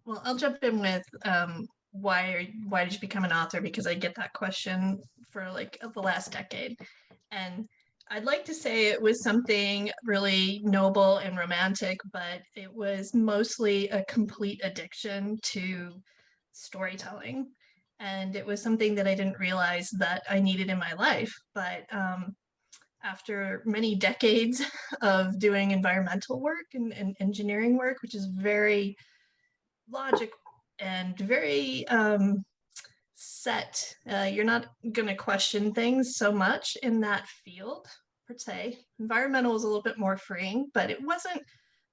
Well, I'll jump in with why did you become an author? Because I get that question for like the last decade. And I'd like to say it was something really noble and romantic, but it was mostly a complete addiction to storytelling. And it was something that I didn't realize that I needed in my life. But after many decades of doing environmental work and engineering work, which is very logic and very set. You're not going to question things so much in that field per se. Environmental was a little bit more freeing, but it wasn't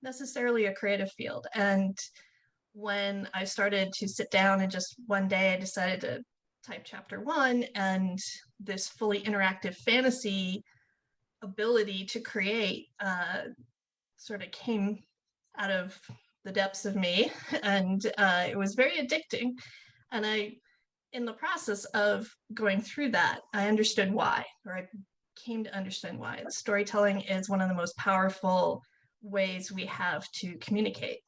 necessarily a creative field. And when I started to sit down and just one day I decided to type chapter 1, and this fully interactive fantasy ability to create sort of came out of the depths of me, and it was very addicting. And in the process of going through that, I understood why, or I came to understand why. Storytelling is one of the most powerful ways we have to communicate.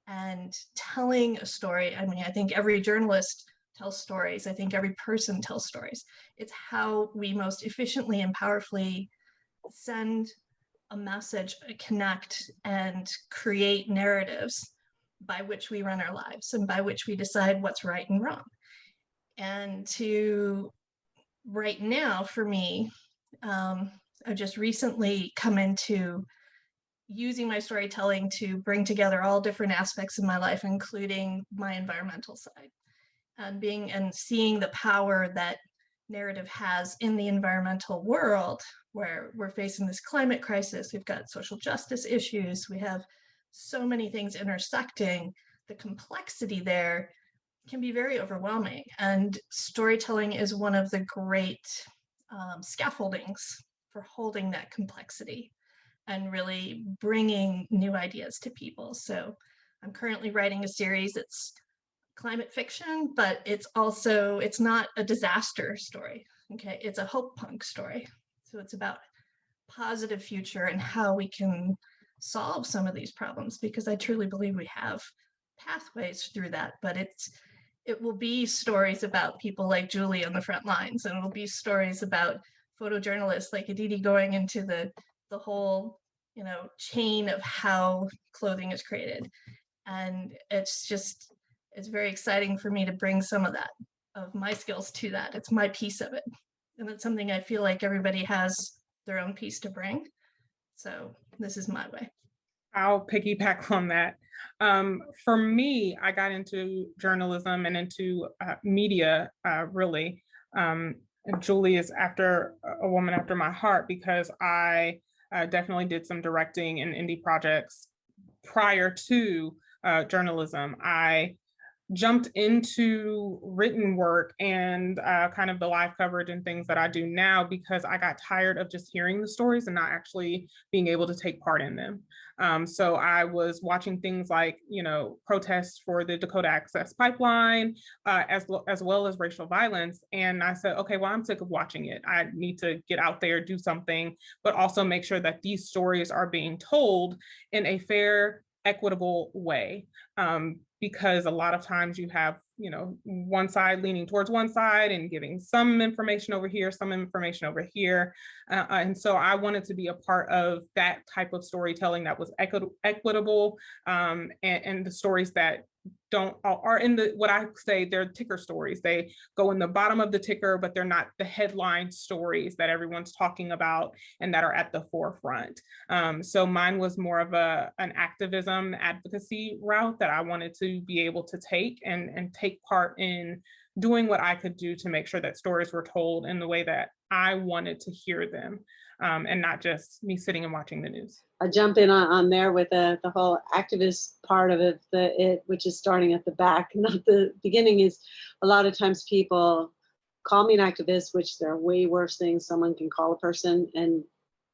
And telling a story, I mean, I think every journalist tells stories. I think every person tells stories. It's how we most efficiently and powerfully send a message, connect, and create narratives by which we run our lives and by which we decide what's right and wrong. And to right now, for me, I've just recently come into using my storytelling to bring together all different aspects of my life, including my environmental side, and seeing the power that narrative has in the environmental world, where we're facing this climate crisis. We've got social justice issues. We have so many things intersecting. The complexity there can be very overwhelming. And storytelling is one of the great scaffoldings for holding that complexity and really bringing new ideas to people. So I'm currently writing a series. It's climate fiction, but it's not a disaster story. Okay, it's a hope punk story. So it's about positive future and how we can solve some of these problems, because I truly believe we have pathways through that. But it will be stories about people like Julie on the front lines, and it'll be stories about photojournalists like Aditi going into the whole, chain of how clothing is created. And it's very exciting for me to bring some of that, of my skills to that. It's my piece of it. And it's something I feel like everybody has their own piece to bring. So this is my way. I'll piggyback on that. For me, I got into journalism and into media, really. Julie is a woman after my heart, because I definitely did some directing and indie projects prior to journalism. I jumped into written work and kind of the live coverage and things that I do now, because I got tired of just hearing the stories and not actually being able to take part in them. So I was watching things like, protests for the Dakota Access Pipeline, as well as racial violence. And I said, okay, well, I'm sick of watching it. I need to get out there, do something, but also make sure that these stories are being told in a fair, equitable way. Because a lot of times you have, one side leaning towards one side and giving some information over here, some information over here. And so I wanted to be a part of that type of storytelling that was equitable, and the stories that are in what I say, they're ticker stories. They go in the bottom of the ticker, but they're not the headline stories that everyone's talking about and that are at the forefront. So mine was more of an activism advocacy route that I wanted to be able to take and take part in doing what I could do to make sure that stories were told in the way that I wanted to hear them, and not just me sitting and watching the news. I jump in on there with the whole activist part of it, which is starting at the back, not the beginning. Is a lot of times people call me an activist, which there are way worse things someone can call a person, and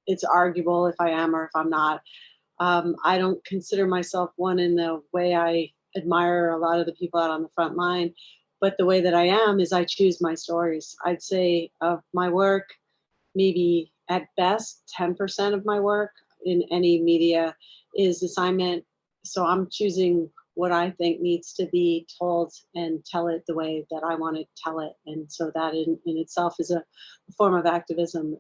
it's arguable if I am or if I'm not. I don't consider myself one in the way I admire a lot of the people out on the front line, but the way that I am is I choose my stories. I'd say of my work, maybe at best 10% of my work in any media is assignment. So I'm choosing what I think needs to be told and tell it the way that I want to tell it. And so that in itself is a form of activism.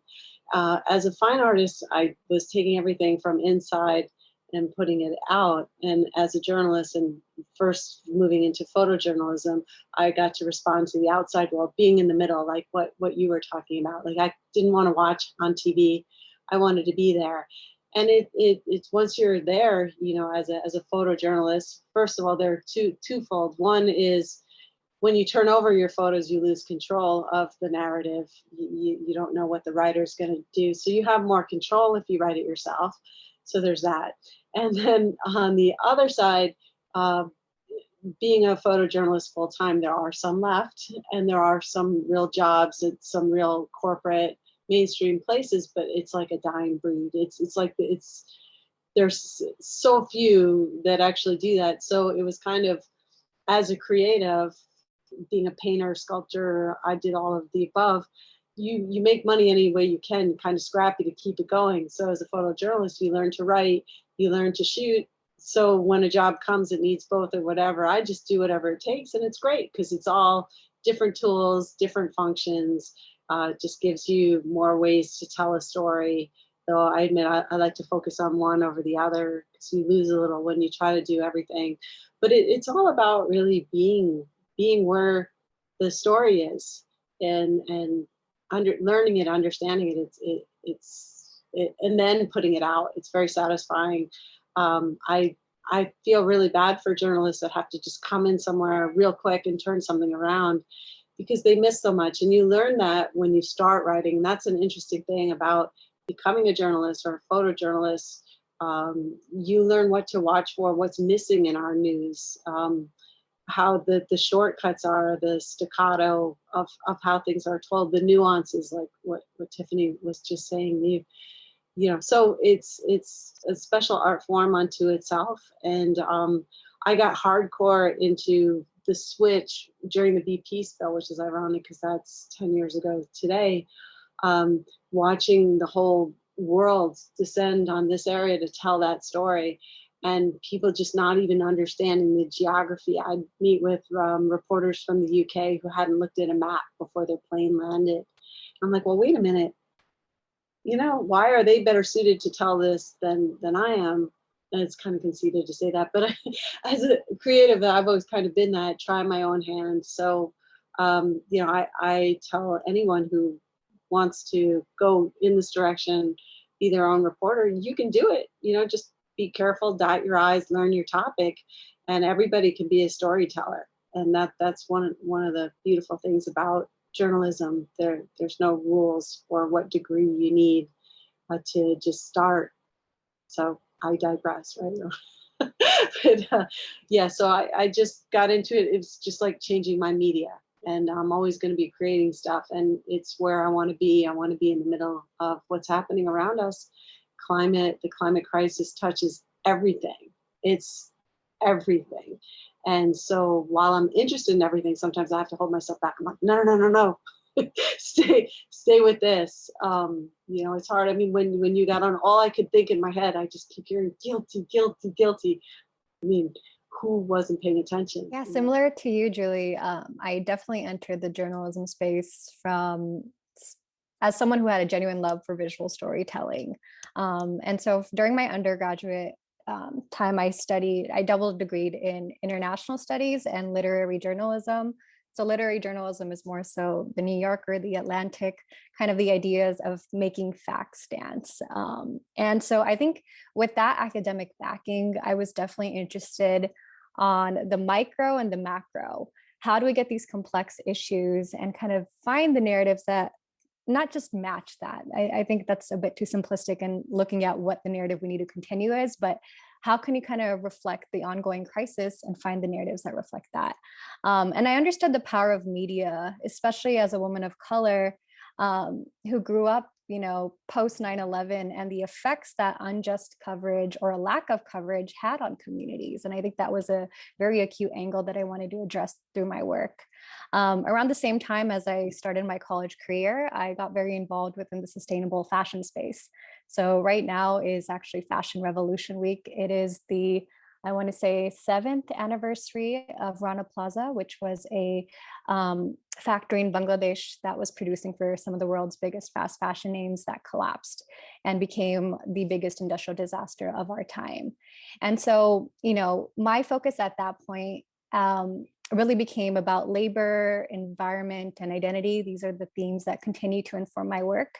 As a fine artist, I was taking everything from inside and putting it out. And as a journalist and first moving into photojournalism, I got to respond to the outside world, being in the middle, like what you were talking about. Like I didn't want to watch on TV. I wanted to be there. And it's once you're there, you know, as a photojournalist, first of all, there are twofold. One is when you turn over your photos, you lose control of the narrative. You don't know what the writer's going to do. So you have more control if you write it yourself. So there's that. And then on the other side, being a photojournalist full time, there are some left, and there are some real jobs at some real corporate mainstream places, but it's like a dying breed. It's like there's so few that actually do that. So it was kind of, as a creative, being a painter, sculptor, I did all of the above. You make money any way you can, kind of scrappy to keep it going. So as a photojournalist, you learn to write, you learn to shoot. So when a job comes that needs both or whatever, I just do whatever it takes, and it's great because it's all different tools, different functions. Just gives you more ways to tell a story. Though I admit I like to focus on one over the other because you lose a little when you try to do everything. But it's all about really being where the story is, and learning it, understanding it, and then putting it out. It's very satisfying. I feel really bad for journalists that have to just come in somewhere real quick and turn something around because they miss so much. And you learn that when you start writing. And that's an interesting thing about becoming a journalist or a photojournalist. You learn what to watch for, what's missing in our news, how the shortcuts are, the staccato of how things are told, the nuances, like what Tiffany was just saying. You know, so it's a special art form unto itself. And I got hardcore into the switch during the BP spill, which is ironic because that's 10 years ago today, watching the whole world descend on this area to tell that story, and people just not even understanding the geography. I'd meet with reporters from the UK who hadn't looked at a map before their plane landed. I'm like, well, wait a minute. You know, why are they better suited to tell this than I am? And it's kind of conceited to say that, but as a creative, I've always kind of been that, try my own hand. So, you know, I tell anyone who wants to go in this direction, be their own reporter, you can do it. You know, just be careful, dot your I's, learn your topic, and everybody can be a storyteller. And that's one of the beautiful things about journalism. There's no rules for what degree you need to just start. So I digress, right? But, yeah, so I just got into it. It's just like changing my media, and I'm always going to be creating stuff, and it's where I want to be. I want to be in the middle of what's happening around us. The climate crisis touches everything. It's everything. And so while I'm interested in everything, sometimes I have to hold myself back. I'm like, no. stay with this. You know, it's hard. I mean, when you got on, all I could think in my head, I just keep hearing guilty. I mean, who wasn't paying attention? Yeah, similar to you, Julie. I definitely entered the journalism space as someone who had a genuine love for visual storytelling. And so during my undergraduate time, I double degreed in international studies and literary journalism. So literary journalism is more so the New Yorker, the Atlantic, kind of the ideas of making facts dance. And so I think with that academic backing, I was definitely interested on the micro and the macro. How do we get these complex issues and kind of find the narratives that not just match that? I think that's a bit too simplistic in looking at what the narrative we need to continue is, but how can you kind of reflect the ongoing crisis and find the narratives that reflect that? And I understood the power of media, especially as a woman of color who grew up, you know, post 9/11 and the effects that unjust coverage or a lack of coverage had on communities. And I think that was a very acute angle that I wanted to address through my work. Around the same time as I started my college career, I got very involved within the sustainable fashion space. So right now is actually Fashion Revolution Week. It is the I want to say 7th anniversary of Rana Plaza, which was a factory in Bangladesh that was producing for some of the world's biggest fast fashion names that collapsed and became the biggest industrial disaster of our time. And so, you know, my focus at that point really became about labor, environment, and identity. These are the themes that continue to inform my work.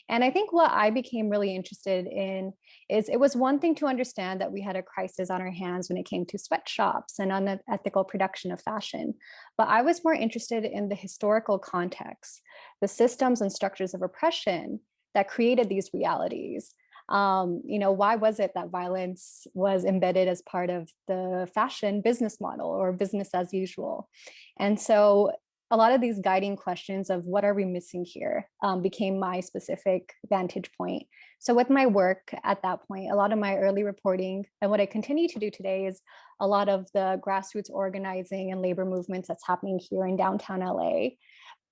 And I think what I became really interested in is it was one thing to understand that we had a crisis on our hands when it came to sweatshops and unethical production of fashion. But I was more interested in the historical context, the systems and structures of oppression that created these realities. You know, why was it that violence was embedded as part of the fashion business model or business as usual? And so a lot of these guiding questions of what are we missing here became my specific vantage point. So with my work at that point, a lot of my early reporting and what I continue to do today is a lot of the grassroots organizing and labor movements that's happening here in downtown LA.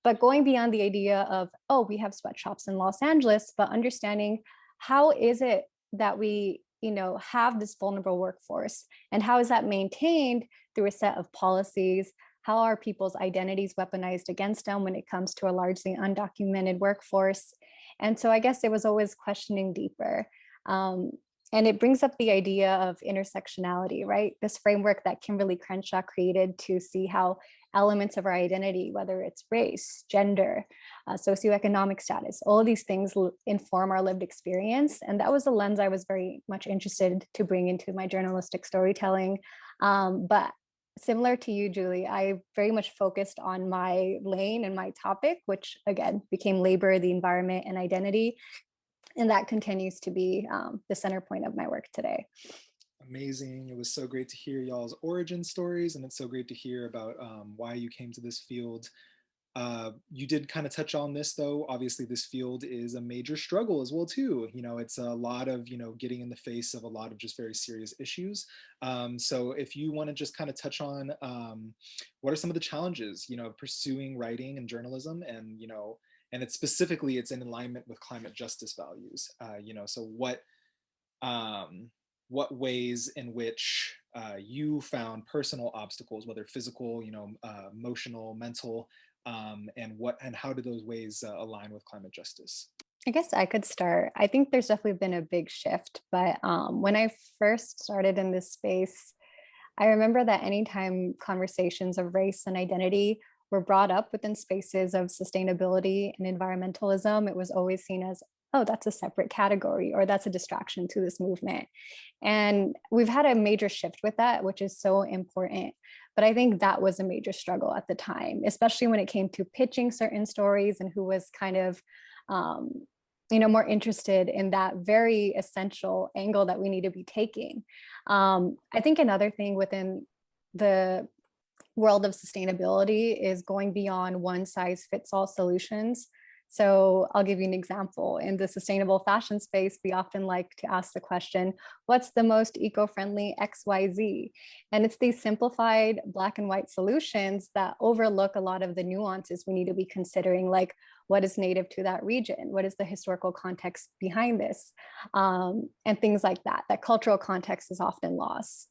But going beyond the idea of, oh, we have sweatshops in Los Angeles, but understanding how is it that we, you know, have this vulnerable workforce, and how is that maintained through a set of policies? How are people's identities weaponized against them when it comes to a largely undocumented workforce? And so I guess it was always questioning deeper. And it brings up the idea of intersectionality, right? This framework that Kimberly Crenshaw created to see how elements of our identity, whether it's race, gender, socioeconomic status, all of these things inform our lived experience. And that was the lens I was very much interested to bring into my journalistic storytelling. But similar to you, Julie, I very much focused on my lane and my topic, which again became labor, the environment, and identity. And that continues to be the center point of my work today. Amazing. It was so great to hear y'all's origin stories, and it's so great to hear about why you came to this field. You did kind of touch on this, though. Obviously, this field is a major struggle as well, too. You know, it's a lot of, you know, getting in the face of a lot of just very serious issues. So if you want to just kind of touch on what are some of the challenges, you know, pursuing writing and journalism, and, you know, and it's specifically, it's in alignment with climate justice values. You know, so what ways in which you found personal obstacles, whether physical, you know, emotional, mental, and how do those ways align with climate justice? I guess I could start. I think there's definitely been a big shift, but when I first started in this space, I remember that anytime conversations of race and identity were brought up within spaces of sustainability and environmentalism, it was always seen as, oh, that's a separate category, or that's a distraction to this movement. And we've had a major shift with that, which is so important. But I think that was a major struggle at the time, especially when it came to pitching certain stories and who was kind of, you know, more interested in that very essential angle that we need to be taking. I think another thing within the world of sustainability is going beyond one size fits all solutions. So I'll give you an example. In the sustainable fashion space, we often like to ask the question, what's the most eco-friendly XYZ? And it's these simplified black and white solutions that overlook a lot of the nuances we need to be considering, like what is native to that region? What is the historical context behind this? And things like that. That cultural context is often lost.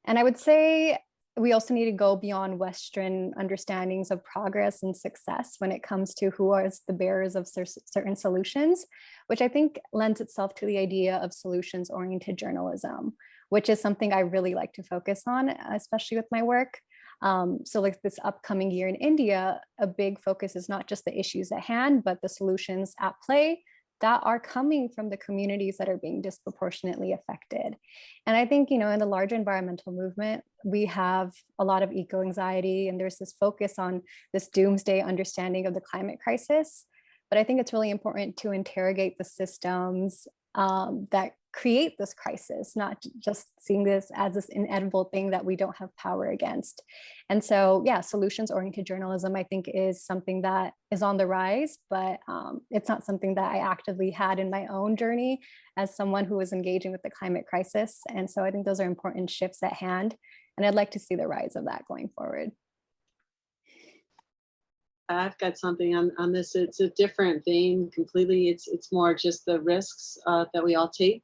And I would say we also need to go beyond Western understandings of progress and success when it comes to who are the bearers of certain solutions, which I think lends itself to the idea of solutions-oriented journalism, which is something I really like to focus on, especially with my work. So like this upcoming year in India, a big focus is not just the issues at hand, but the solutions at play that are coming from the communities that are being disproportionately affected. And I think, you know, in the larger environmental movement, we have a lot of eco-anxiety, and there's this focus on this doomsday understanding of the climate crisis. But I think it's really important to interrogate the systems that create this crisis, not just seeing this as this inevitable thing that we don't have power against. And so, yeah, solutions-oriented journalism, I think, is something that is on the rise, but it's not something that I actively had in my own journey as someone who was engaging with the climate crisis. And so I think those are important shifts at hand. And I'd like to see the rise of that going forward. I've got something on this. It's a different vein completely. It's more just the risks that we all take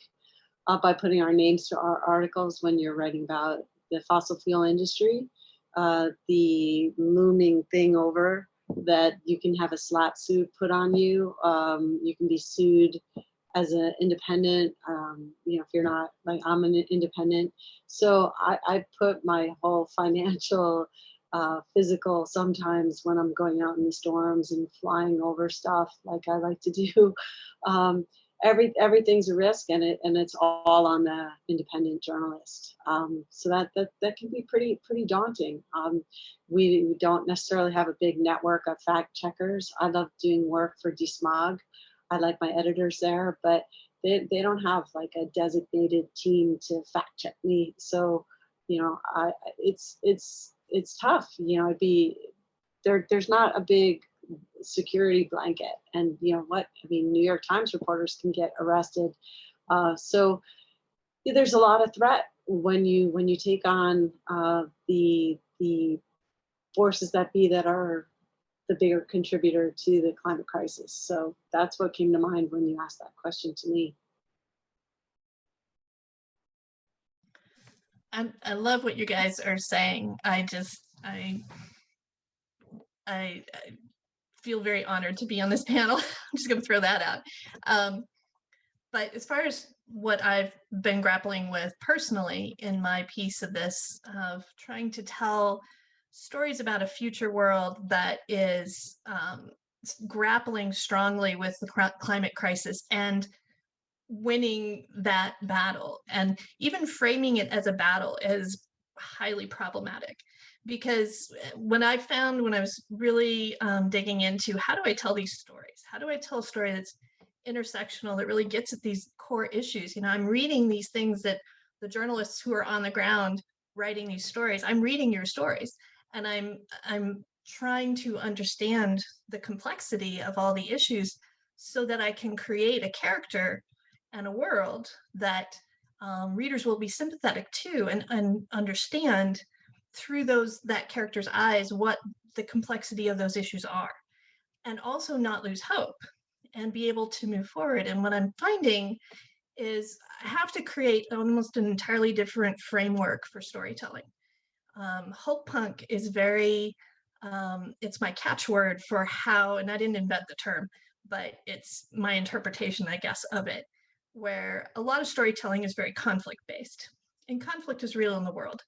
by putting our names to our articles when you're writing about the fossil fuel industry. The looming thing over that you can have a SLAPP suit put on you. You can be sued as an independent, if you're not, like, I'm an independent. So I put my whole financial, physical, sometimes when I'm going out in the storms and flying over stuff like I like to do, everything's a risk, and it's all on the independent journalist. So that can be pretty daunting. We don't necessarily have a big network of fact checkers. I love doing work for DeSmog. I like my editors there, but they don't have like a designated team to fact check me. So, it's tough. It'd be there's not a big security blanket, and New York Times reporters can get arrested. So there's a lot of threat when you take on the forces that be that are the bigger contributor to the climate crisis. So that's what came to mind when you asked that question to me. I love what you guys are saying. I feel very honored to be on this panel. I'm just going to throw that out. But as far as what I've been grappling with personally in my piece of this, of trying to tell stories about a future world that is grappling strongly with the climate crisis and winning that battle, and even framing it as a battle, is highly problematic. Because when I was really digging into how do I tell these stories, how do I tell a story that's intersectional, that really gets at these core issues, I'm reading these things that the journalists who are on the ground writing these stories, I'm reading your stories, and I'm trying to understand the complexity of all the issues so that I can create a character and a world that readers will be sympathetic to, and understand through that character's eyes what the complexity of those issues are, and also not lose hope and be able to move forward. And what I'm finding is I have to create almost an entirely different framework for storytelling. Hope punk is very, it's my catchword for how, and I didn't invent the term, but it's my interpretation, I guess, of it, where a lot of storytelling is very conflict based, and conflict is real in the world,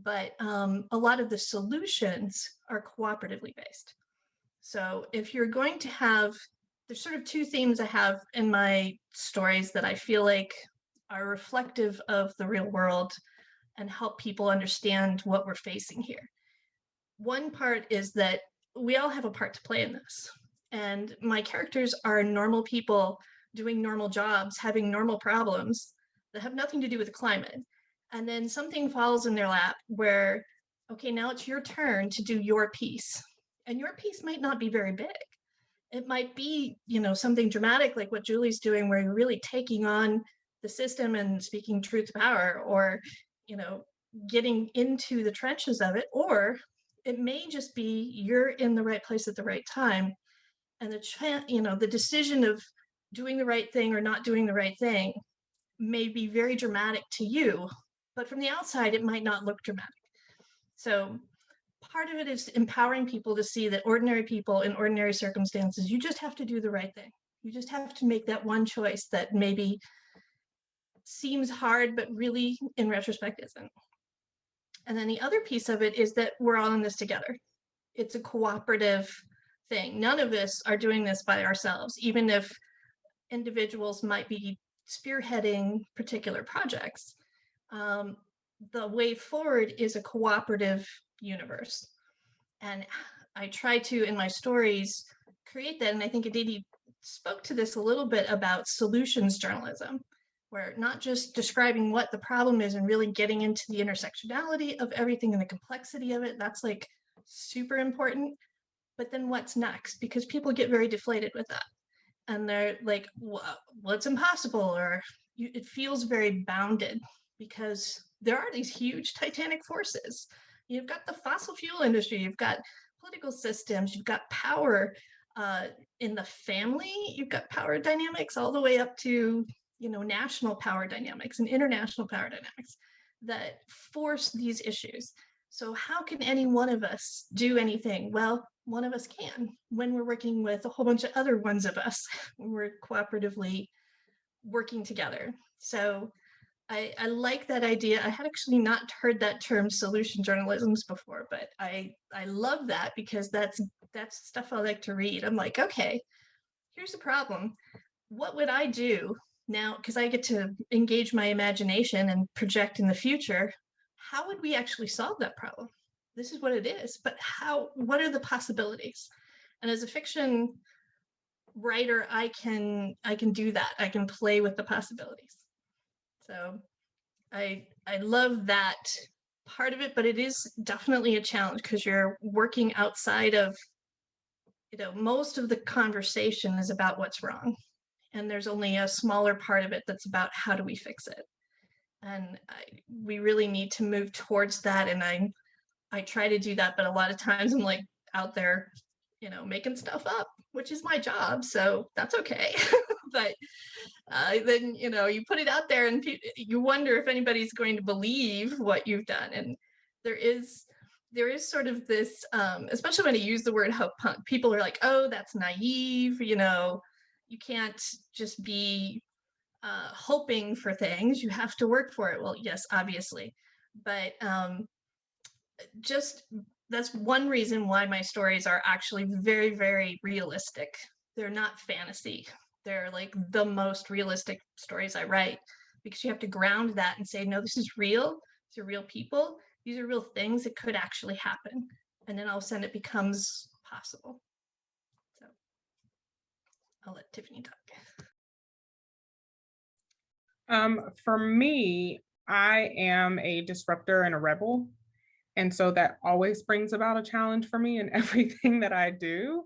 but a lot of the solutions are cooperatively based. So if you're going to have, there's sort of two themes I have in my stories that I feel like are reflective of the real world and help people understand what we're facing here. One part is that we all have a part to play in this. And my characters are normal people doing normal jobs, having normal problems that have nothing to do with the climate. And then something falls in their lap where, okay, now it's your turn to do your piece. And your piece might not be very big. It might be, something dramatic like what Julie's doing, where you're really taking on the system and speaking truth to power, or, getting into the trenches of it. Or it may just be you're in the right place at the right time. And the decision of doing the right thing or not doing the right thing may be very dramatic to you, but from the outside, it might not look dramatic. So part of it is empowering people to see that ordinary people in ordinary circumstances, you just have to do the right thing. You just have to make that one choice that maybe seems hard, but really in retrospect isn't. And then the other piece of it is that we're all in this together. It's a cooperative thing. None of us are doing this by ourselves, even if individuals might be spearheading particular projects. The way forward is a cooperative universe. And I try to, in my stories, create that. And I think Aditi spoke to this a little bit about solutions journalism, where not just describing what the problem is and really getting into the intersectionality of everything and the complexity of it. That's like super important. But then what's next? Because people get very deflated with that. And they're like, well, it's impossible, or it feels very bounded, because there are these huge titanic forces. You've got the fossil fuel industry, you've got political systems, you've got power in the family, you've got power dynamics all the way up to, national power dynamics and international power dynamics that force these issues. So how can any one of us do anything? Well, one of us can when we're working with a whole bunch of other ones of us, when we're cooperatively working together. So I like that idea. I had actually not heard that term solution journalisms before, but I love that because that's stuff I like to read. I'm like, okay, here's the problem. What would I do now? Because I get to engage my imagination and project in the future. How would we actually solve that problem? This is what it is, but what are the possibilities? And as a fiction writer, I can do that. I can play with the possibilities. So I love that part of it, but it is definitely a challenge because you're working outside of, most of the conversation is about what's wrong. And there's only a smaller part of it that's about how do we fix it. And we really need to move towards that. And I try to do that, but a lot of times I'm like out there, making stuff up, which is my job. So that's okay. But then, you put it out there and you wonder if anybody's going to believe what you've done. And there is sort of this, especially when I use the word hope punk, people are like, oh, that's naive. You can't just be hoping for things. You have to work for it. Well, yes, obviously. But just that's one reason why my stories are actually very, very realistic. They're not fantasy. They're like the most realistic stories I write because you have to ground that and say, no, this is real. These are real people. These are real things that could actually happen. And then all of a sudden it becomes possible. So I'll let Tiffany talk. For me, I am a disruptor and a rebel. And so that always brings about a challenge for me in everything that I do.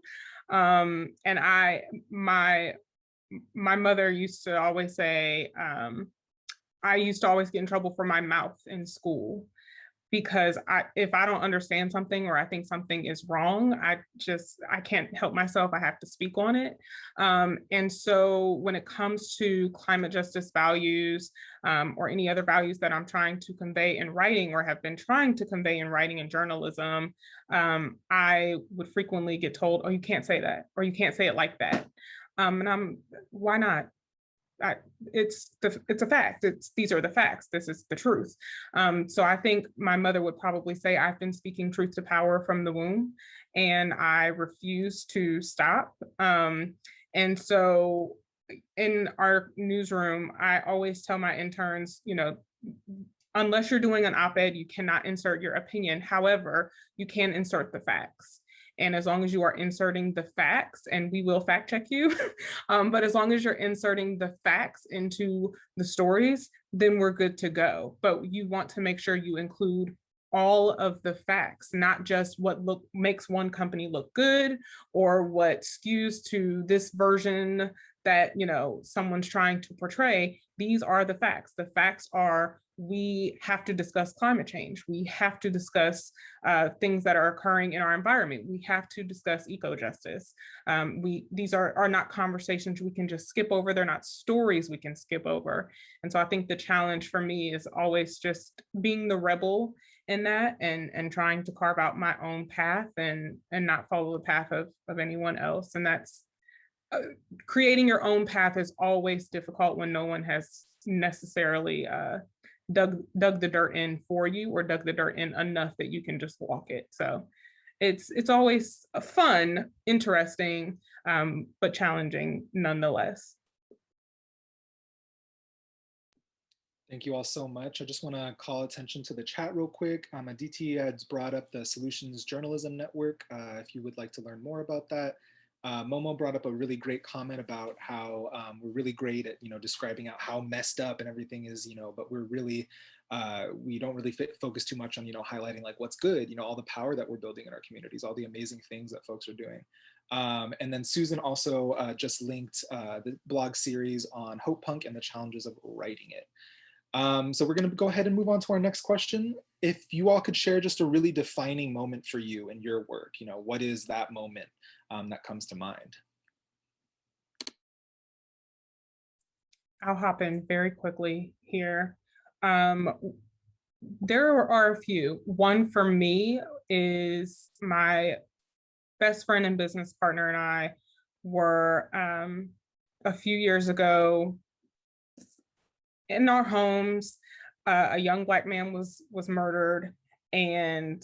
And my mother used to always say, I used to always get in trouble for my mouth in school because if I don't understand something or I think something is wrong, I can't help myself. I have to speak on it. And so when it comes to climate justice values or any other values that I'm trying to convey in writing or have been trying to convey in writing and journalism, I would frequently get told, oh, you can't say that, or you can't say it like that. And why not? It's a fact. These are the facts. This is the truth. So I think my mother would probably say I've been speaking truth to power from the womb, and I refuse to stop. And so in our newsroom, I always tell my interns, unless you're doing an op-ed, you cannot insert your opinion. However, you can insert the facts. And as long as you are inserting the facts, and we will fact check you, but as long as you're inserting the facts into the stories, then we're good to go. But you want to make sure you include all of the facts, not just what makes one company look good or what skews to this version that someone's trying to portray. These are the facts. The facts are we have to discuss climate change. We have to discuss things that are occurring in our environment. We have to discuss eco-justice. These are not conversations we can just skip over. They're not stories we can skip over. And so I think the challenge for me is always just being the rebel in that and trying to carve out my own path and not follow the path of anyone else. And that's creating your own path is always difficult when no one has necessarily dug the dirt in for you or dug the dirt in enough that you can just walk it. So it's always fun, interesting, but challenging nonetheless. Thank you all so much. I just want to call attention to the chat real quick. Aditi has brought up the Solutions Journalism Network. If you would like to learn more about that. Momo brought up a really great comment about how we're really great at describing out how messed up and everything is, but we're really we don't really focus too much on highlighting like what's good, all the power that we're building in our communities, all the amazing things that folks are doing. And then Susan also just linked the blog series on Hope Punk and the challenges of writing it. So we're going to go ahead and move on to our next question. If you all could share just a really defining moment for you in your work, what is that moment that comes to mind? I'll hop in very quickly here. There are a few. One for me is my best friend and business partner and I were a few years ago in our homes. A young Black man was murdered, and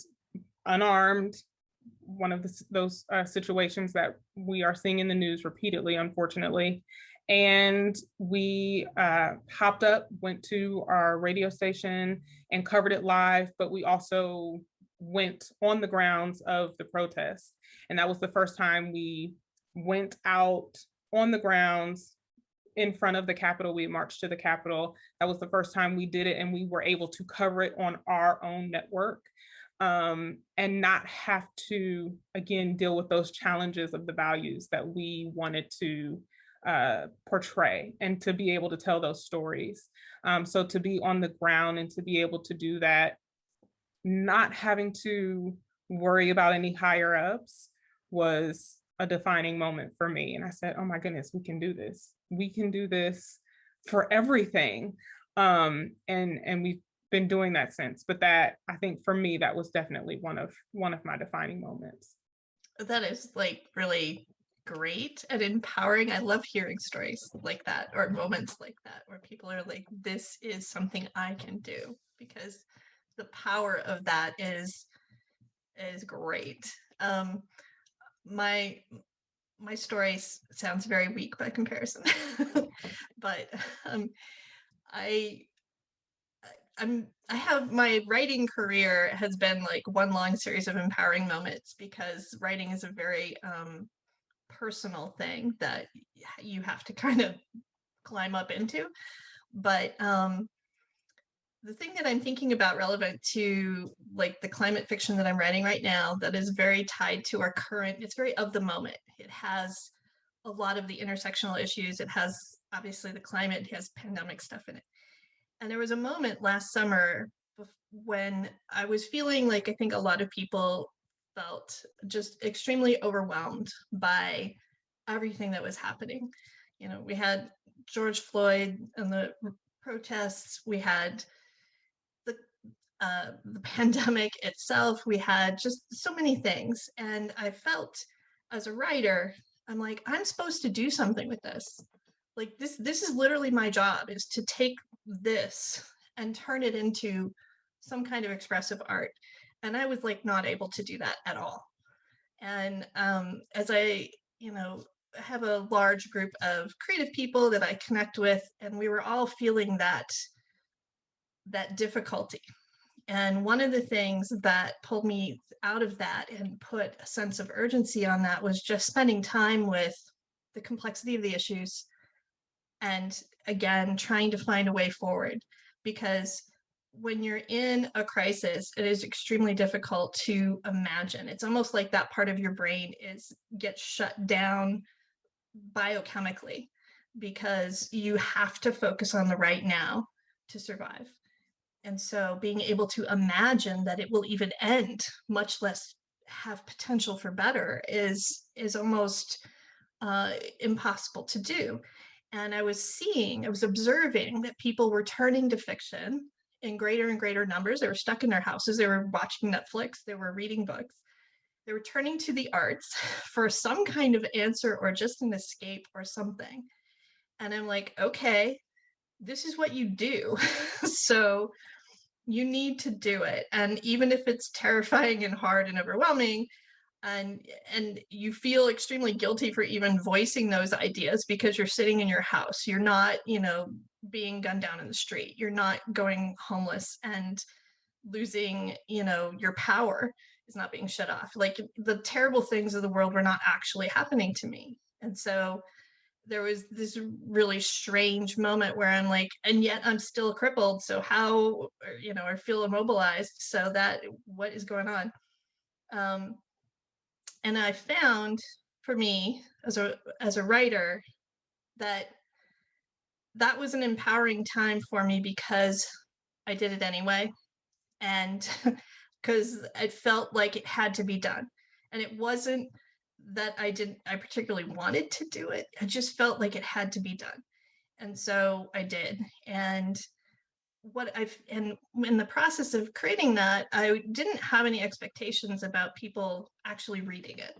unarmed. One of those situations that we are seeing in the news repeatedly, unfortunately. And we hopped up, went to our radio station and covered it live, but we also went on the grounds of the protest. And that was the first time we went out on the grounds in front of the Capitol. We marched to the Capitol. That was the first time we did it, and we were able to cover it on our own network. And not have to, again, deal with those challenges of the values that we wanted to portray, and to be able to tell those stories. So to be on the ground and to be able to do that, not having to worry about any higher ups, was a defining moment for me. And I said, oh my goodness, we can do this. We can do this for everything. And we've been doing that since. But that, I think for me, that was definitely one of my defining moments. That is like really great and empowering. I love hearing stories like that, or moments like that, where people are like, this is something I can do, because the power of that is great. My story sounds very weak by comparison, but I have, my writing career has been like one long series of empowering moments, because writing is a very personal thing that you have to kind of climb up into. But the thing that I'm thinking about relevant to like the climate fiction that I'm writing right now, that is very tied to our current, it's very of the moment. It has a lot of the intersectional issues. It has obviously the climate, it has pandemic stuff in it. And there was a moment last summer when I was feeling like, I think a lot of people felt, just extremely overwhelmed by everything that was happening. You know, we had George Floyd and the protests, we had the pandemic itself, we had just so many things. And I felt, as a writer, I'm like, I'm supposed to do something with this. Like this is literally my job, is to take this and turn it into some kind of expressive art. And I was like not able to do that at all. And as I, have a large group of creative people that I connect with, and we were all feeling that difficulty. And one of the things that pulled me out of that and put a sense of urgency on that was just spending time with the complexity of the issues, and again, trying to find a way forward. Because when you're in a crisis, it is extremely difficult to imagine. It's almost like that part of your brain gets shut down biochemically, because you have to focus on the right now to survive. And so being able to imagine that it will even end, much less have potential for better, is almost impossible to do. And I was observing that people were turning to fiction in greater and greater numbers. They were stuck in their houses, they were watching Netflix, they were reading books. They were turning to the arts for some kind of answer, or just an escape or something. And I'm like, okay, this is what you do. So you need to do it. And even if it's terrifying and hard and overwhelming, and you feel extremely guilty for even voicing those ideas, because you're sitting in your house, you're not, being gunned down in the street, you're not going homeless and losing, your power is not being shut off. Like, the terrible things of the world were not actually happening to me. And so there was this really strange moment where I'm like, and yet I'm still crippled. So how, or feel immobilized. So that, what is going on? And I found, for me as a writer, that was an empowering time for me, because I did it anyway. And because I felt like it had to be done. And it wasn't that I particularly wanted to do it. I just felt like it had to be done. And so I did. And and in the process of creating that, I didn't have any expectations about people actually reading it,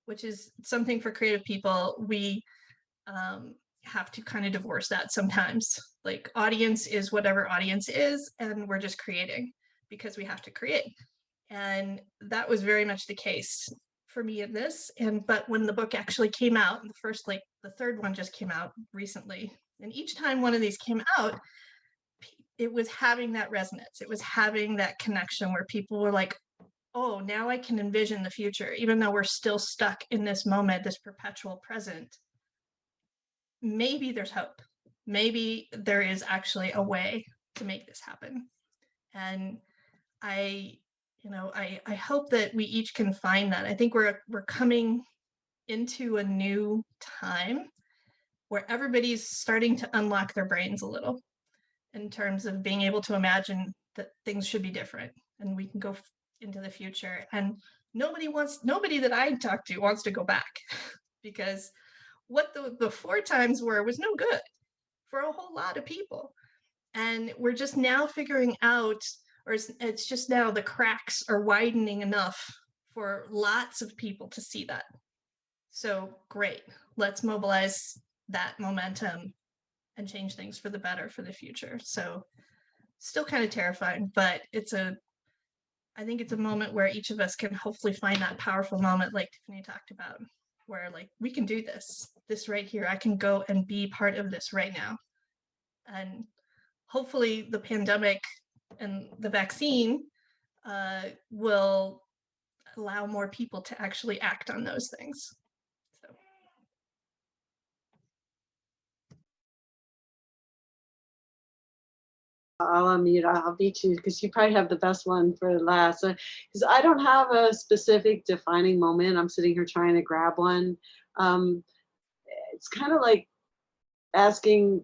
which is something for creative people. We have to kind of divorce that sometimes. Like, audience is whatever audience is, and we're just creating because we have to create. And that was very much the case for me in this. But when the book actually came out, the third one just came out recently, and each time one of these came out, it was having that resonance. It was having that connection where people were like, oh, now I can envision the future, even though we're still stuck in this moment, this perpetual present. Maybe there's hope. Maybe there is actually a way to make this happen. And I hope that we each can find that. I think we're coming into a new time where everybody's starting to unlock their brains a little in terms of being able to imagine that things should be different and we can go into the future. And nobody that I talk to wants to go back because what the before times was no good for a whole lot of people. And we're just now figuring out, or it's just now the cracks are widening enough for lots of people to see that. So great, let's mobilize that momentum and change things for the better for the future. So still kind of terrifying, but I think it's a moment where each of us can hopefully find that powerful moment like Tiffany talked about, where like, we can do this right here. I can go and be part of this right now. And hopefully the pandemic and the vaccine will allow more people to actually act on those things. So. I'll unmute. I'll beat you because you probably have the best one for last. Because I don't have a specific defining moment. I'm sitting here trying to grab one. It's kind of like asking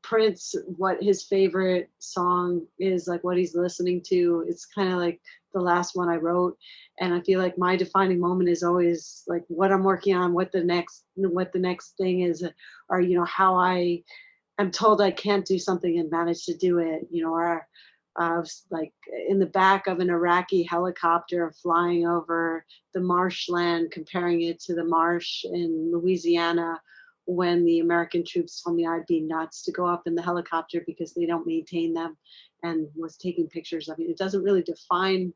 Prince what his favorite song is, like what he's listening to. It's kind of like the last one I wrote, and I feel like my defining moment is always like what I'm working on, what the next thing is, or how I'm told I can't do something and manage to do it, or I was like in the back of an Iraqi helicopter flying over the marshland, comparing it to the marsh in Louisiana when the American troops told me I'd be nuts to go up in the helicopter because they don't maintain them, and was taking pictures of it. It doesn't really define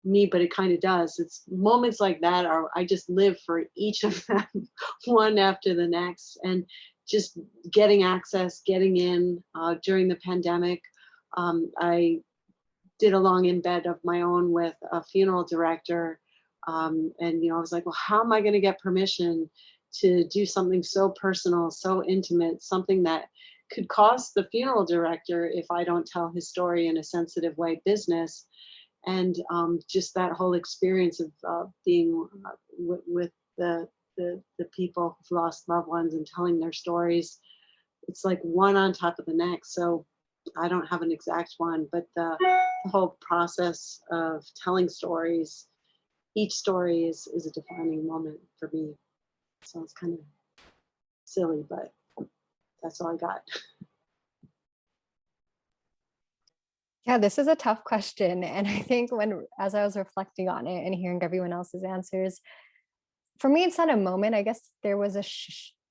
me, but it kind of does. It's moments like that I just live for each of them one after the next. And just getting access, getting in during the pandemic. I did a long embed of my own with a funeral director. And I was like, well, how am I going to get permission to do something so personal, so intimate, something that could cost the funeral director if I don't tell his story in a sensitive way, business. And just that whole experience of being with the people who've lost loved ones and telling their stories. It's like one on top of the next. So I don't have an exact one, but the whole process of telling stories, each story is a defining moment for me. So it's kind of silly, but that's all I got. Yeah, this is a tough question. And I think as I was reflecting on it and hearing everyone else's answers, for me, it's not a moment. I guess there was a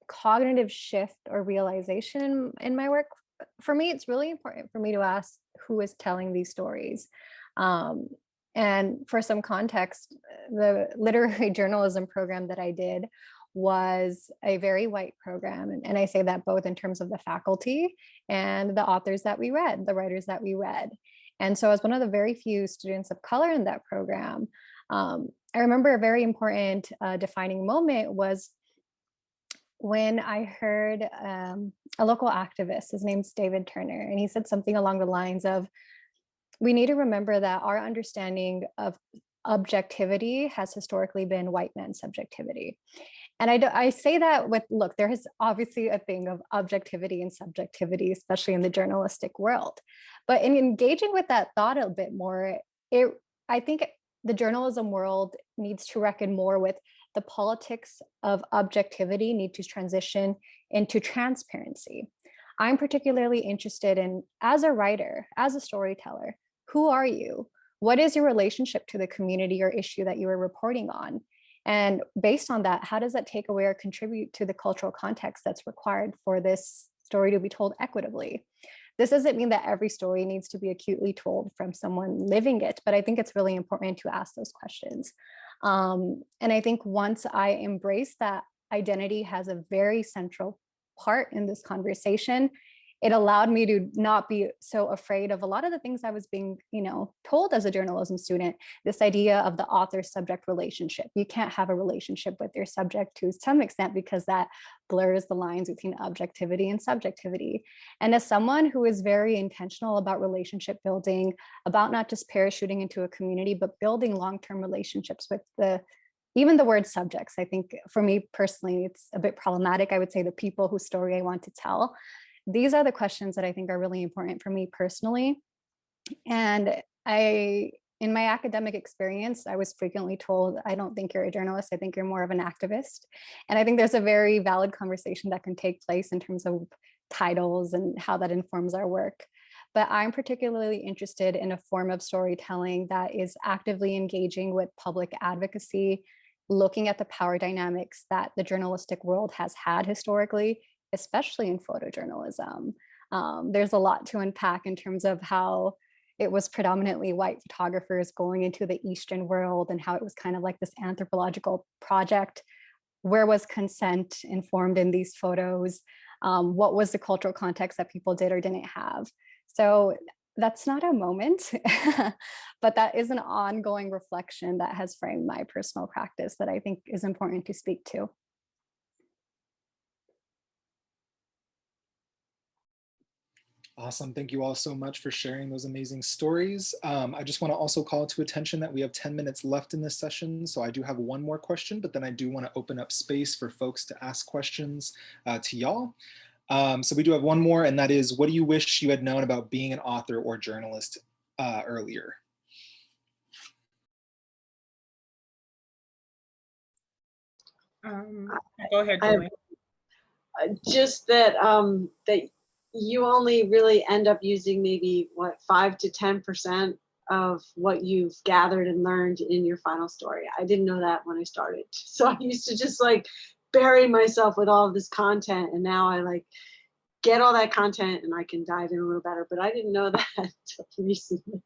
cognitive shift or realization in my work. For me, it's really important for me to ask who is telling these stories. And for some context, the literary journalism program that I did was a very white program. And I say that both in terms of the faculty and the authors that we read, the writers that we read. And so as one of the very few students of color in that program, I remember a very important defining moment was when I heard a local activist, his name's David Turner, and he said something along the lines of, we need to remember that our understanding of objectivity has historically been white men's subjectivity. And I say that with, look, there is obviously a thing of objectivity and subjectivity, especially in the journalistic world. But in engaging with that thought a bit more, I think the journalism world needs to reckon more with the politics of objectivity need to transition into transparency. I'm particularly interested in, as a writer, as a storyteller, who are you? What is your relationship to the community or issue that you are reporting on? And based on that, how does that take away or contribute to the cultural context that's required for this story to be told equitably? This doesn't mean that every story needs to be acutely told from someone living it, but I think it's really important to ask those questions. And I think once I embrace that identity has a very central part in this conversation, it allowed me to not be so afraid of a lot of the things I was being, told as a journalism student. This idea of the author-subject relationship. You can't have a relationship with your subject to some extent because that blurs the lines between objectivity and subjectivity. And as someone who is very intentional about relationship building, about not just parachuting into a community, but building long-term relationships with even the word subjects, I think for me personally, it's a bit problematic. I would say the people whose story I want to tell. These are the questions that I think are really important for me personally. And in my academic experience, I was frequently told, I don't think you're a journalist, I think you're more of an activist. And I think there's a very valid conversation that can take place in terms of titles and how that informs our work. But I'm particularly interested in a form of storytelling that is actively engaging with public advocacy, looking at the power dynamics that the journalistic world has had historically, especially in photojournalism. There's a lot to unpack in terms of how it was predominantly white photographers going into the Eastern world and how it was kind of like this anthropological project. Where was consent informed in these photos? What was the cultural context that people did or didn't have? So that's not a moment, but that is an ongoing reflection that has framed my personal practice that I think is important to speak to. Awesome. Thank you all so much for sharing those amazing stories. I just want to also call to attention that we have 10 minutes left in this session. So I do have one more question, but then I do want to open up space for folks to ask questions to y'all. So we do have one more, and that is, what do you wish you had known about being an author or journalist earlier? Go ahead, Julie. Just that that you only really end up using maybe 5 to 10% of what you've gathered and learned in your final story. I didn't know that when I started. So I used to just bury myself with all of this content, and now I get all that content and I can dive in a little better, but I didn't know that until recently.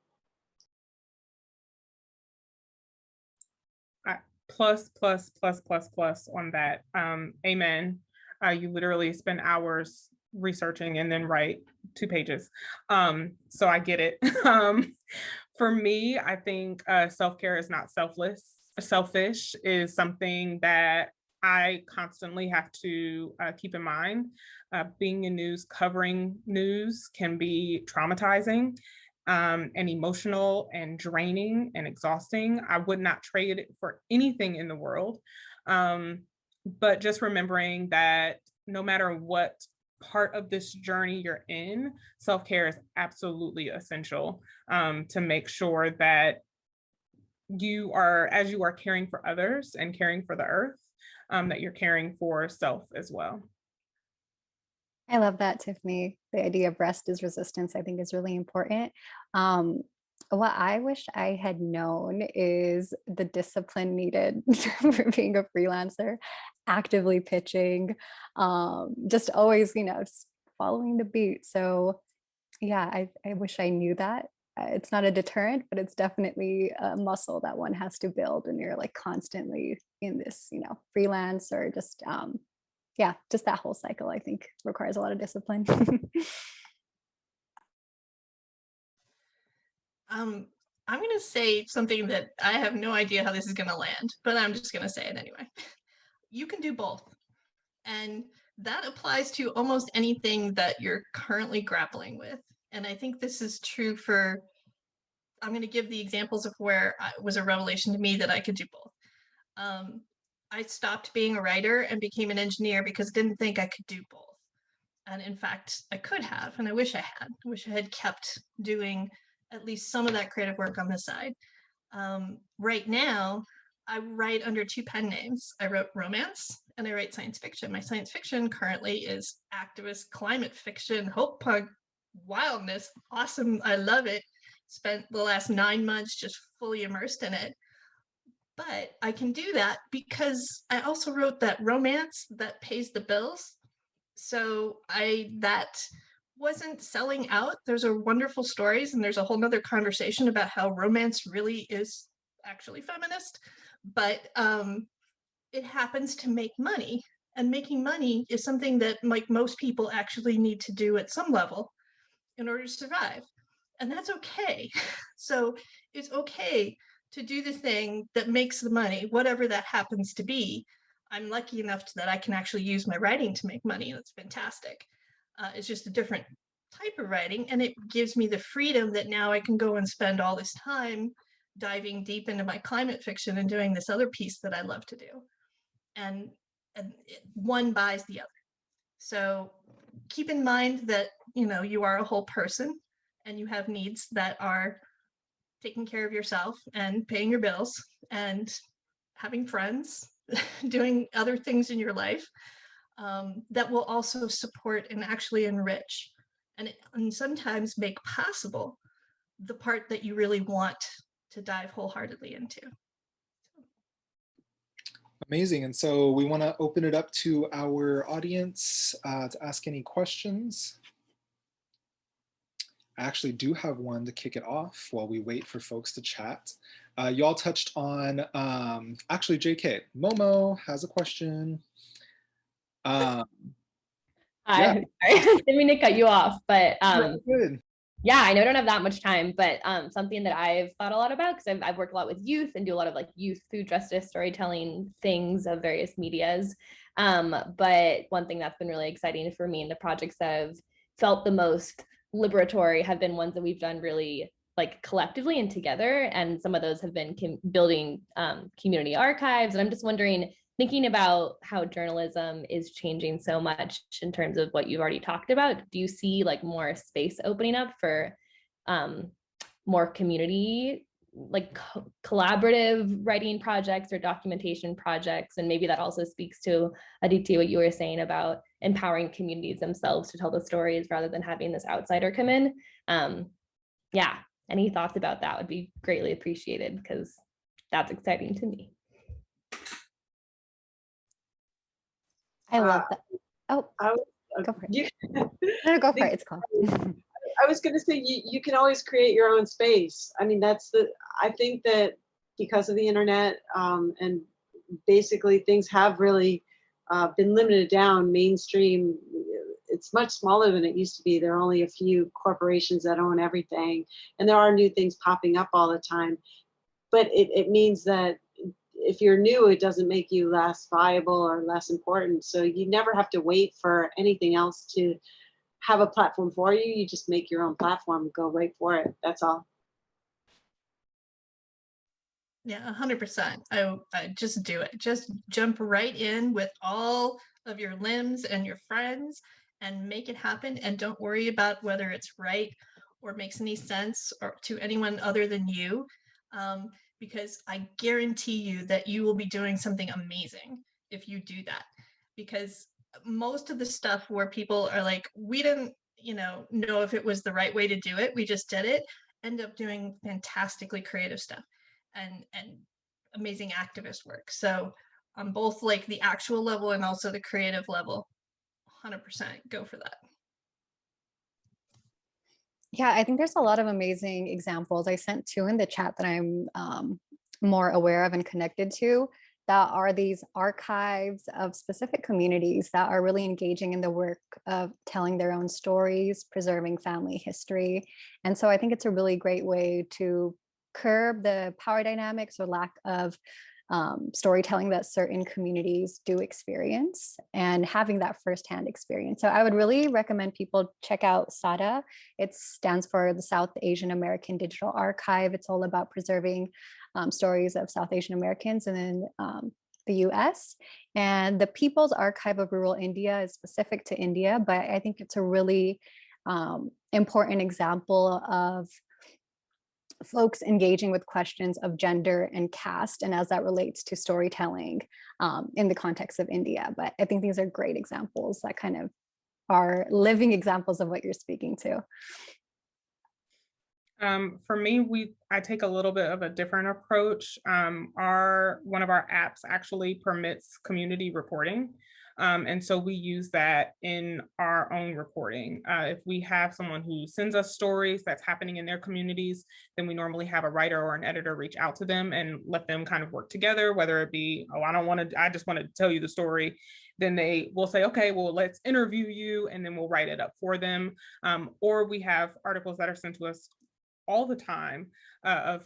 Plus on that. Amen. You literally spend hours researching and then write 2 pages. So I get it. For me, I think self-care is not selfless. Selfish is something that I constantly have to keep in mind. Being in news, covering news can be traumatizing and emotional and draining and exhausting. I would not trade it for anything in the world. But just remembering that no matter what part of this journey you're in, self-care is absolutely essential to make sure that you are, as you are caring for others and caring for the earth, that you're caring for self as well. I love that, Tiffany. The idea of rest is resistance, I think, is really important. What I wish I had known is the discipline needed for being a freelancer, actively pitching, just always, just following the beat. So yeah, I wish I knew that. It's not a deterrent, but it's definitely a muscle that one has to build when you're constantly in this, freelance or just, yeah, just that whole cycle, I think, requires a lot of discipline. I'm going to say something that I have no idea how this is going to land, but I'm just going to say it anyway. You can do both. And that applies to almost anything that you're currently grappling with. And I think this is true for, I'm going to give the examples of where it was a revelation to me that I could do both. I stopped being a writer and became an engineer because I didn't think I could do both. And in fact, I could have, and I wish I had. I wish I had kept doing at least some of that creative work on the side. Right now, I write under 2 pen names. I wrote romance and I write science fiction. My science fiction currently is activist climate fiction, hope punk, wildness. Awesome. I love it. Spent the last 9 months just fully immersed in it. But I can do that because I also wrote that romance that pays the bills. So that wasn't selling out. There's a wonderful stories, and there's a whole nother conversation about how romance really is actually feminist, but it happens to make money, and making money is something that like most people actually need to do at some level in order to survive, and that's okay. So it's okay to do the thing that makes the money, whatever that happens to be. I'm lucky enough that I can actually use my writing to make money, and it's fantastic. It's just a different type of writing, and it gives me the freedom that now I can go and spend all this time diving deep into my climate fiction and doing this other piece that I love to do. And one buys the other. So keep in mind that, you know, you are a whole person and you have needs that are taking care of yourself and paying your bills and having friends, doing other things in your life that will also support and actually enrich and sometimes make possible the part that you really want to dive wholeheartedly into. Amazing. And so we want to open it up to our audience to ask any questions. I actually do have one to kick it off while we wait for folks to chat. Y'all touched on, actually JK, Momo has a question. Hi, Yeah. sorry, didn't mean to cut you off, but Good. yeah, I know I don't have that much time, but something that I've thought a lot about, because I've worked a lot with youth and do a lot of like youth food justice storytelling things of various medias. But one thing that's been really exciting for me and the projects that I've felt the most liberatory have been ones that we've done really like collectively and together. And some of those have been building community archives. And I'm just wondering, thinking about how journalism is changing so much in terms of what you've already talked about, do you see like more space opening up for more community, like collaborative writing projects or documentation projects? And maybe that also speaks to, Aditi, what you were saying about empowering communities themselves to tell the stories rather than having this outsider come in. Yeah, any thoughts about that would be greatly appreciated, because that's exciting to me. I love that. Oh, go for it. No, go for it. It's cool. I was going to say, you can always create your own space. I mean, I think that because of the internet and basically things have really been limited down mainstream, it's much smaller than it used to be. There are only a few corporations that own everything, and there are new things popping up all the time. But it means that if you're new, it doesn't make you less viable or less important. So you never have to wait for anything else to have a platform for you. You just make your own platform and go right for it. That's all. Yeah, 100%. I just do it. Just jump right in with all of your limbs and your friends and make it happen. And don't worry about whether it's right or makes any sense or to anyone other than you. Because I guarantee you that you will be doing something amazing if you do that. Because most of the stuff where people are like, we didn't, know if it was the right way to do it, we just did it, end up doing fantastically creative stuff and amazing activist work. So on both like the actual level and also the creative level, 100% go for that. Yeah, I think there's a lot of amazing examples. I sent 2 in the chat that I'm more aware of and connected to, that are these archives of specific communities that are really engaging in the work of telling their own stories, preserving family history. And so I think it's a really great way to curb the power dynamics or lack of storytelling that certain communities do experience, and having that firsthand experience. So I would really recommend people check out SADA. It stands for the South Asian American Digital Archive. It's all about preserving stories of South Asian Americans in the US. And the People's Archive of Rural India is specific to India, but I think it's a really important example of folks engaging with questions of gender and caste, and as that relates to storytelling in the context of India. But I think these are great examples that kind of are living examples of what you're speaking to. For me, I take a little bit of a different approach. One of our apps actually permits community reporting. And so we use that in our own reporting. If we have someone who sends us stories that's happening in their communities, then we normally have a writer or an editor reach out to them and let them kind of work together, whether it be, oh, I just want to tell you the story. Then they will say, okay, well, let's interview you, and then we'll write it up for them. Or we have articles that are sent to us all the time of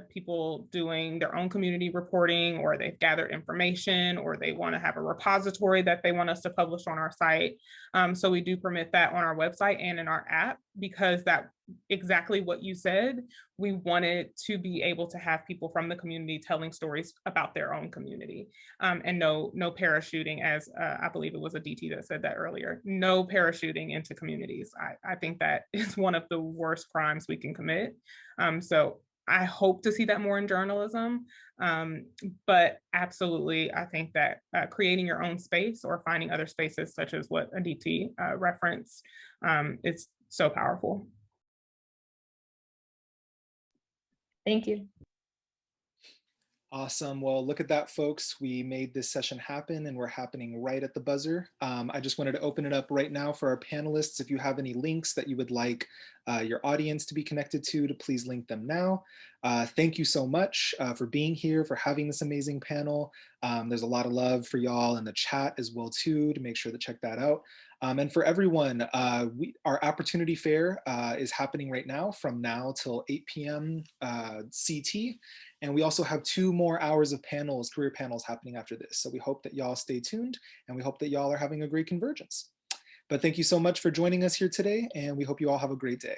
people doing their own community reporting, or they've gathered information, or they want to have a repository that they want us to publish on our site. So we do permit that on our website and in our app, because that exactly what you said, we wanted to be able to have people from the community telling stories about their own community, and no parachuting, as I believe it was a DT that said that earlier, no parachuting into communities. I think that is one of the worst crimes we can commit. So I hope to see that more in journalism, but absolutely, I think that creating your own space or finding other spaces, such as what Aditi referenced, is so powerful. Thank you. Awesome. Well, look at that, folks. We made this session happen, and we're happening right at the buzzer. I just wanted to open it up right now for our panelists. If you have any links that you would like your audience to be connected to please link them now. Thank you so much for being here, for having this amazing panel. There's a lot of love for y'all in the chat as well, too, to make sure to check that out. And for everyone, our Opportunity Fair is happening right now from now till 8 p.m. CT. And we also have 2 more hours of panels, career panels happening after this. So we hope that y'all stay tuned, and we hope that y'all are having a great convergence. But thank you so much for joining us here today, and we hope you all have a great day.